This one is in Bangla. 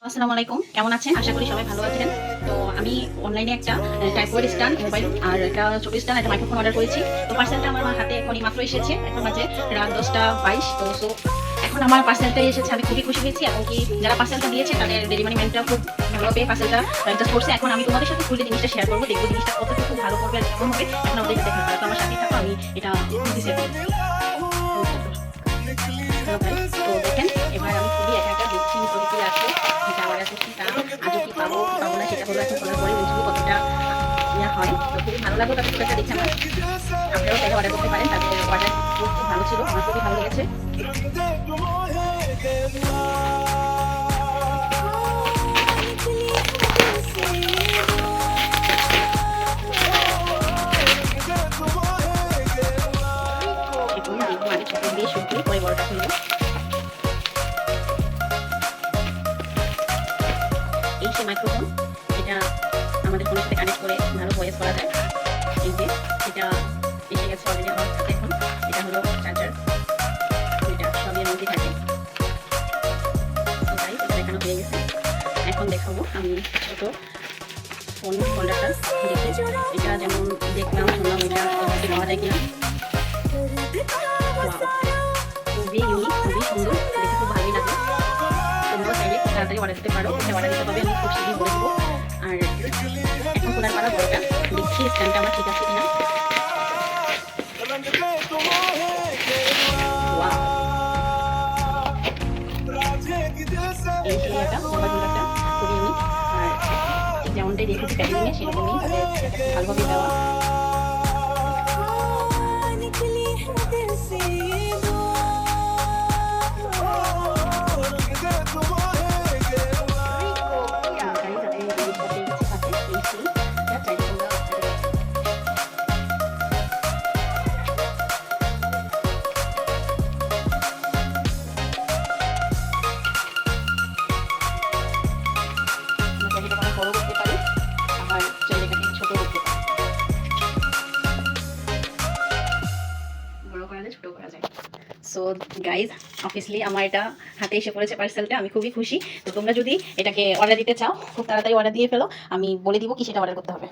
আসসালামু আলাইকুম, কেমন আছেন? আশা করি সবাই ভালো আছেন। তো আমি অনলাইনে একটা ট্রাইপড স্ট্যান্ড মোবাইল আর একটা ছোট স্ট্যান্ড একটা মাইক্রোফোন অর্ডার করেছি। তো পার্সেলটা আমার হাতে এখনই মাত্র এসেছে। এখন বাজে রাত 10:22। তো এখন আমার পার্সেলটাই এসেছে, আমি খুবই খুশি হয়েছি। এবং কি যারা পার্সেলটা দিয়েছে তাদের ডেলিভারি ম্যানটাও খুব ভালোভাবে পার্সেলটা অ্যাডজাস্ট করছে। এখন আমি তোমাদের সাথে খুলে জিনিসটা শেয়ার করবো, দেখবো জিনিসটা কতটুকু ভালো করবে আর কেমন হবে। এখন আমাদের দেখা পারে, তো আমার সাথেই থাকো, আমি এটা খুলতেছি এখন। তো দেখেন, এবার আমি খুবই একা একা দেখছি করে কি লাগছে, যেটা অর্ডার করছি তা আজও কি পাবো পাবো না সেটা হলো এখন খোলার পরে বুঝবো কতটা ইয়া হয়। তো খুবই ভালো লাগলো তাদের খুব একটা দেখছে আমার। আপনারাও চাইলে অর্ডার করতে পারেন, তাদের অর্ডার খুব ভালো ছিল, আমার খুবই ভালো লেগেছে। এখন দেখবো আগে ছোট দিয়ে শুরু করি, পরে বড়টা খুলবো। এই সে মাইক্রোফোন, এটা আমাদের ফোনের সাথে কানেক্ট করে ভালো ভয়েস করা যায়। এই যে এটা এসে গেছে অলরেডি আমার হাতে। এখন এটা হলো চার্জার, এটা সবই এর মধ্যে থাকে। এটা দেখানো হয়ে গেছে। এখন দেখাবো আমি ছোট ফোন হোল্ডারটা দেখে, এটা যেমন দেখলাম শুনলাম এটা পাওয়া যায় কিনা। খুবই ইউনিক, খুবই সুন্দর, দেখে খুব ভালোই লাগে। তোমরাও চাইলে খুব তাড়াতাড়ি অর্ডার দিতে পারো। এটা অর্ডার দিতে হবে আমি খুব শীঘ্রই বলে দেবো। আর এখন খোলার পালা বড়টা, দেখছি স্ক্যানটা আমার ঠিক আছে কিনা। এই সেই একটা মোবাইল হোল্ডারটা খুবই ইউনিক, আর যেমনটাই দেখেছি প্যাকেজিংয়ে সেরকমই ভালোভাবে দেওয়া। বড় করতে পারি, আবার জায়গাটাকে ছোট করতে পারি, বড় করা যায় ছোট করা যায়। সো গাইজ, অবভিয়াসলি আমার এটা হাতে এসে পড়েছে পার্সেলটা, আমি খুবই খুশি। তো তোমরা যদি এটাকে অর্ডার দিতে চাও খুব তাড়াতাড়ি অর্ডার দিয়ে ফেলো, আমি বলে দিব কি সেটা অর্ডার করতে হবে।